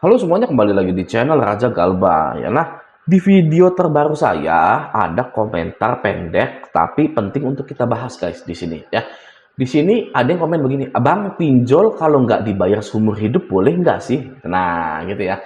Halo semuanya, kembali lagi di channel Raja Galba ya. Nah, di video terbaru saya ada komentar pendek tapi penting untuk kita bahas guys di sini ya. Di sini ada yang komen begini, "Abang, pinjol kalau nggak dibayar seumur hidup boleh nggak sih?" Nah, gitu ya.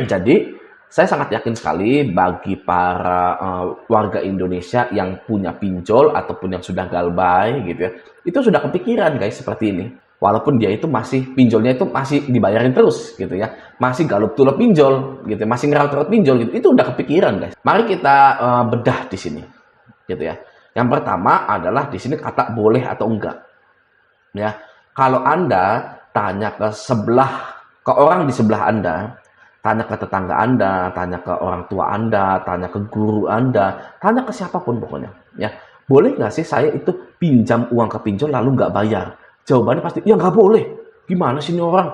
Jadi, saya sangat yakin sekali bagi para warga Indonesia yang punya pinjol ataupun yang sudah galbay gitu ya. Itu sudah kepikiran guys seperti ini. Walaupun dia itu masih pinjolnya itu masih dibayarin terus gitu ya, masih galup-tulup pinjol gitu, masih ngerawat-rawat pinjol gitu, itu udah kepikiran guys. Mari kita bedah di sini gitu ya. Yang pertama adalah di sini kata boleh atau enggak ya. Kalau Anda tanya ke orang di sebelah Anda, tanya ke tetangga Anda, tanya ke orang tua Anda, tanya ke guru Anda, tanya ke siapapun pokoknya ya, boleh nggak sih saya itu pinjam uang ke pinjol lalu nggak bayar? Jawabannya pasti, ya nggak boleh. Gimana sih ini orang?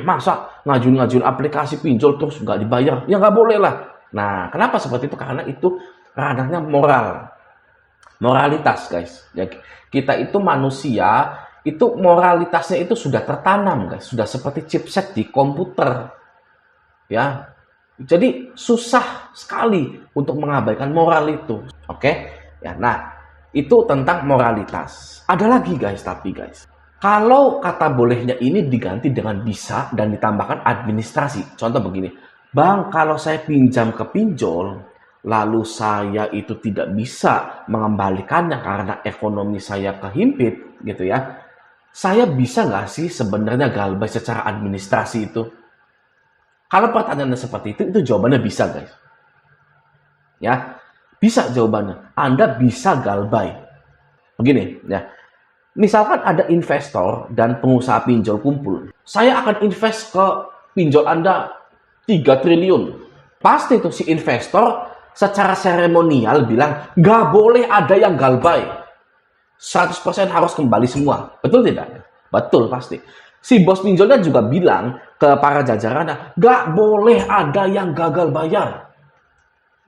Masa ngajuin aplikasi pinjol terus nggak dibayar? Ya nggak boleh lah. Nah, kenapa seperti itu? Karena itu ranahnya moral. Moralitas, guys. Ya, kita itu manusia, itu moralitasnya itu sudah tertanam, guys. Sudah seperti chipset di komputer. Ya, jadi susah sekali untuk mengabaikan moral itu. Oke? Ya, nah, itu tentang moralitas. Ada lagi, guys, tapi guys. Kalau kata bolehnya ini diganti dengan bisa dan ditambahkan administrasi. Contoh begini, Bang, kalau saya pinjam ke pinjol, lalu saya itu tidak bisa mengembalikannya karena ekonomi saya kehimpit, gitu ya. Saya bisa nggak sih sebenarnya galbay secara administrasi itu? Kalau pertanyaannya seperti itu jawabannya bisa, guys. Ya, bisa jawabannya. Anda bisa galbay. Begini, ya. Misalkan ada investor dan pengusaha pinjol kumpul. Saya akan invest ke pinjol Anda 3 triliun. Pasti tuh si investor secara seremonial bilang, nggak boleh ada yang galbay. 100% harus kembali semua. Betul tidak? Betul pasti. Si bos pinjolnya juga bilang ke para jajarannya, nggak boleh ada yang gagal bayar.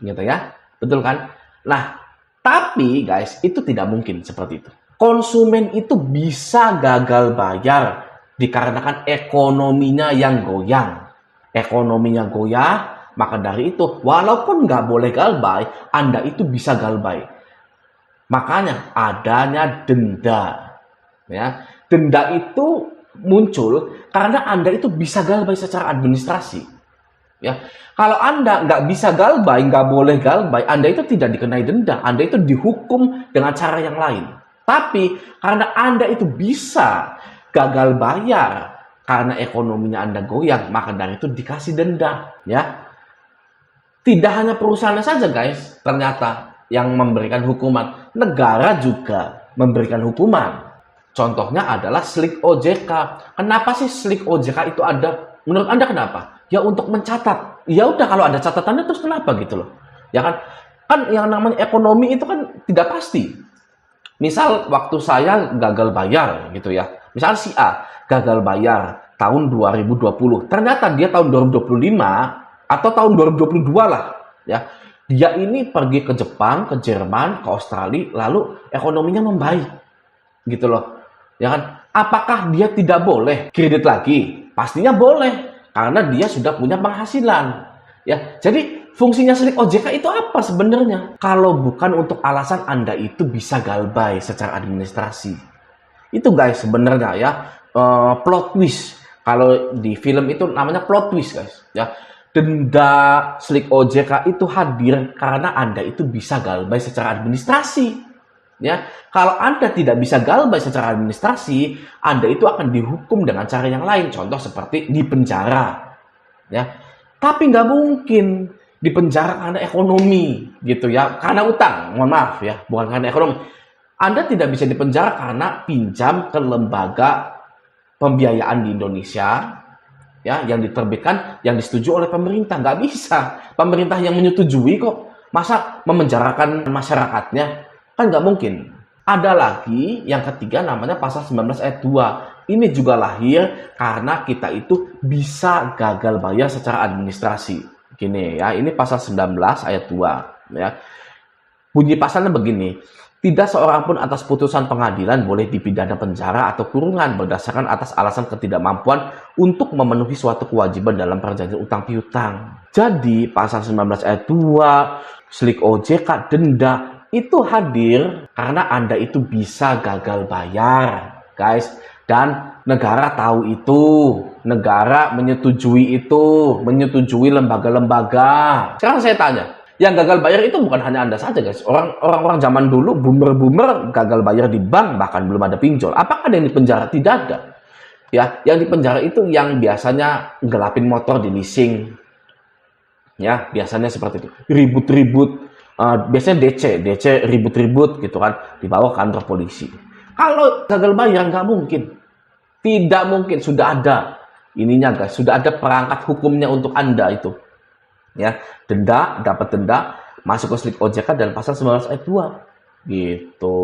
Gitu ya? Betul kan? Nah, tapi guys, itu tidak mungkin seperti itu. Konsumen itu bisa gagal bayar dikarenakan ekonominya yang goyang. Ekonominya goyah, maka dari itu walaupun nggak boleh galbay, Anda itu bisa galbay. Makanya adanya denda. Ya, denda itu muncul karena Anda itu bisa galbay secara administrasi. Ya, kalau Anda nggak bisa galbay, nggak boleh galbay, Anda itu tidak dikenai denda. Anda itu dihukum dengan cara yang lain. Tapi karena Anda itu bisa gagal bayar karena ekonominya Anda goyang, maka dari itu dikasih denda, ya. Tidak hanya perusahaannya saja, guys, ternyata yang memberikan hukuman, negara juga memberikan hukuman. Contohnya adalah Slik OJK. Kenapa sih Slik OJK itu ada? Menurut Anda kenapa? Ya untuk mencatat. Ya udah, kalau ada catatannya terus kenapa gitu loh? Ya kan? Kan yang namanya ekonomi itu kan tidak pasti. Misal waktu saya gagal bayar gitu ya. Misal si A gagal bayar tahun 2020. Ternyata dia tahun 2025 atau tahun 2022 lah ya. Dia ini pergi ke Jepang, ke Jerman, ke Australia, lalu ekonominya membaik. Gitu loh. Ya kan? Apakah dia tidak boleh kredit lagi? Pastinya boleh karena dia sudah punya penghasilan. Ya. Jadi fungsinya Slik OJK itu apa sebenarnya? Kalau bukan untuk alasan Anda itu bisa galbay secara administrasi. Itu guys sebenarnya ya, plot twist. Kalau di film itu namanya plot twist guys. Ya, denda Slik OJK itu hadir karena Anda itu bisa galbay secara administrasi. Ya, kalau Anda tidak bisa galbay secara administrasi, Anda itu akan dihukum dengan cara yang lain. Contoh seperti di penjara. Ya, tapi nggak mungkin di penjara karena ekonomi gitu ya, karena utang, mohon maaf ya, bukan karena ekonomi. Anda tidak bisa dipenjara karena pinjam ke lembaga pembiayaan di Indonesia ya, yang diterbitkan, yang disetujui oleh pemerintah. Nggak bisa, pemerintah yang menyetujui kok, masa memenjarakan masyarakatnya, kan nggak mungkin. Ada lagi yang ketiga namanya pasal 19 ayat 2. Ini juga lahir karena kita itu bisa gagal bayar secara administrasi. Gini ya, ini pasal 19 ayat 2 ya. Bunyi pasalnya begini. Tidak seorang pun atas putusan pengadilan boleh dipidana penjara atau kurungan berdasarkan atas alasan ketidakmampuan untuk memenuhi suatu kewajiban dalam perjanjian utang piutang. Jadi pasal 19 ayat 2, slik OJK, denda itu hadir karena Anda itu bisa gagal bayar, guys. Dan negara tahu itu, negara menyetujui itu, menyetujui lembaga-lembaga. Sekarang saya tanya, yang gagal bayar itu bukan hanya Anda saja, guys. Orang-orang zaman dulu, boomer-boomer gagal bayar di bank, bahkan belum ada pinjol. Apakah ada yang dipenjara? Tidak ada. Ya, yang dipenjara itu yang biasanya gelapin motor di leasing. Ya, biasanya seperti itu. Ribut-ribut. Biasanya DC ribut-ribut gitu kan, dibawa ke kantor polisi. Kalau gagal bayar nggak mungkin. Tidak mungkin, sudah ada ininya, guys. Sudah ada perangkat hukumnya untuk Anda itu. Ya, denda, dapat denda, masuk ke slik OJK dan pasal 19 ayat 2. Gitu,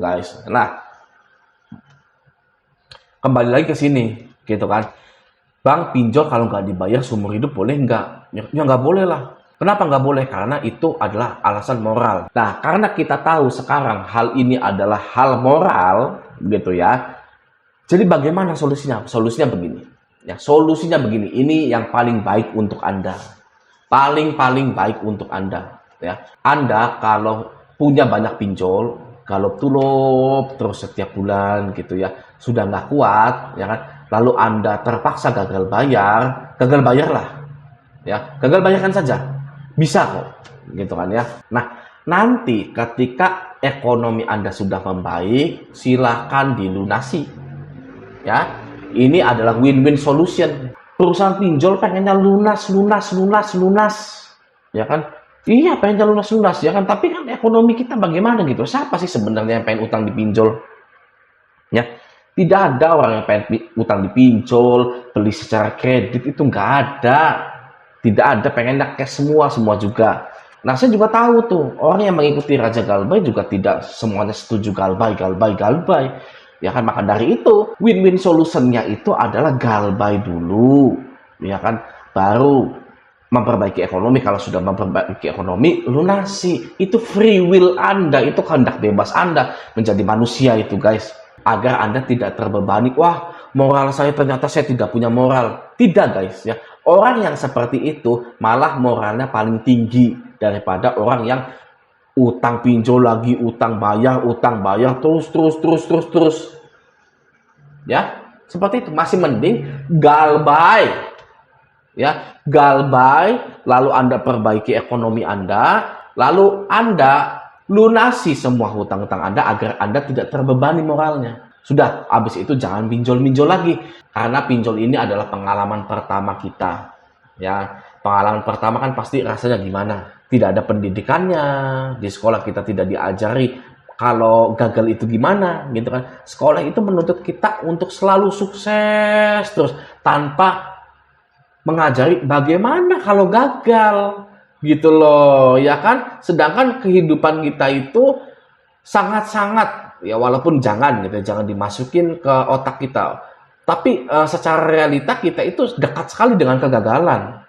guys. Nah, kembali lagi ke sini, gitu kan. Bang, pinjol kalau nggak dibayar seumur hidup boleh nggak? Ya nggak boleh lah. Kenapa nggak boleh? Karena itu adalah alasan moral. Nah, karena kita tahu sekarang hal ini adalah hal moral, gitu ya. Jadi bagaimana solusinya? Solusinya begini. Ya, solusinya begini. Ini yang paling baik untuk Anda. Paling baik untuk Anda. Ya, Anda kalau punya banyak pinjol, galop-tulop terus setiap bulan, gitu ya, sudah nggak kuat, ya kan? Lalu Anda terpaksa gagal bayarlah. Ya, gagal bayarkan saja. Bisa kok, gitu kan ya. Nah, nanti ketika ekonomi Anda sudah membaik, silakan dilunasi. Ya, ini adalah win-win solution. Perusahaan pinjol pengennya lunas. Ya kan? Iya, pengennya lunas, ya kan? Tapi kan ekonomi kita bagaimana gitu? Siapa sih sebenarnya yang pengen utang di pinjol? Ya, tidak ada orang yang pengen utang di pinjol, beli secara kredit, itu nggak ada. Tidak ada, pengennya cash semua juga. Nah, saya juga tahu tuh, orang yang mengikuti Raja Galbay juga tidak semuanya setuju galbay. Ya kan, maka dari itu, win-win solutionnya itu adalah galbay dulu. Ya kan, baru memperbaiki ekonomi. Kalau sudah memperbaiki ekonomi, lunasi. Itu free will Anda, itu kehendak bebas Anda menjadi manusia itu, guys. Agar Anda tidak terbebani, wah, moral saya ternyata saya tidak punya moral. Tidak, guys, ya. Orang yang seperti itu malah moralnya paling tinggi daripada orang yang utang pinjol lagi, utang bayar terus. Ya, seperti itu. Masih mending galbay. Ya, galbay, lalu Anda perbaiki ekonomi Anda, lalu Anda lunasi semua hutang-hutang Anda agar Anda tidak terbebani moralnya. Sudah, habis itu jangan pinjol-pinjol lagi. Karena pinjol ini adalah pengalaman pertama kita. Ya, pengalaman pertama kan pasti rasanya gimana? Tidak ada pendidikannya. Di sekolah kita tidak diajari kalau gagal itu gimana, gitu kan. Sekolah itu menuntut kita untuk selalu sukses terus tanpa mengajari bagaimana kalau gagal. Gitu loh, ya kan? Sedangkan kehidupan kita itu sangat-sangat, ya walaupun jangan dimasukin ke otak kita, tapi secara realita kita itu dekat sekali dengan kegagalan.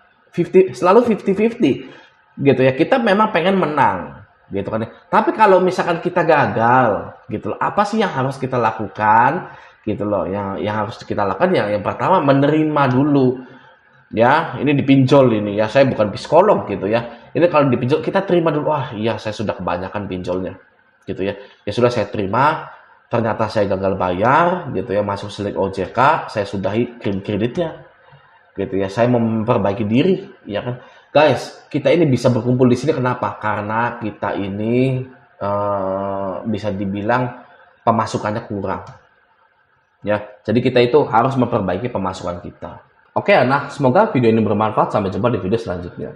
Selalu 50-50 gitu ya. Kita memang pengen menang gitu kan ya. Tapi kalau misalkan kita gagal gitu loh, apa sih yang harus kita lakukan gitu loh? Yang harus kita lakukan yang pertama, menerima dulu. Ya, ini dipinjol ini ya, saya bukan psikolog gitu ya. Ini kalau dipinjol kita terima dulu, wah iya saya sudah kebanyakan pinjolnya. Gitu ya. Ya sudah, saya terima, ternyata saya gagal bayar gitu ya, masuk slik OJK, saya sudahi kreditnya. Gitu ya. Saya memperbaiki diri, ya kan. Guys, kita ini bisa berkumpul di sini kenapa? Karena kita ini bisa dibilang pemasukannya kurang. Ya. Jadi kita itu harus memperbaiki pemasukan kita. Oke, nah semoga video ini bermanfaat, sampai jumpa di video selanjutnya.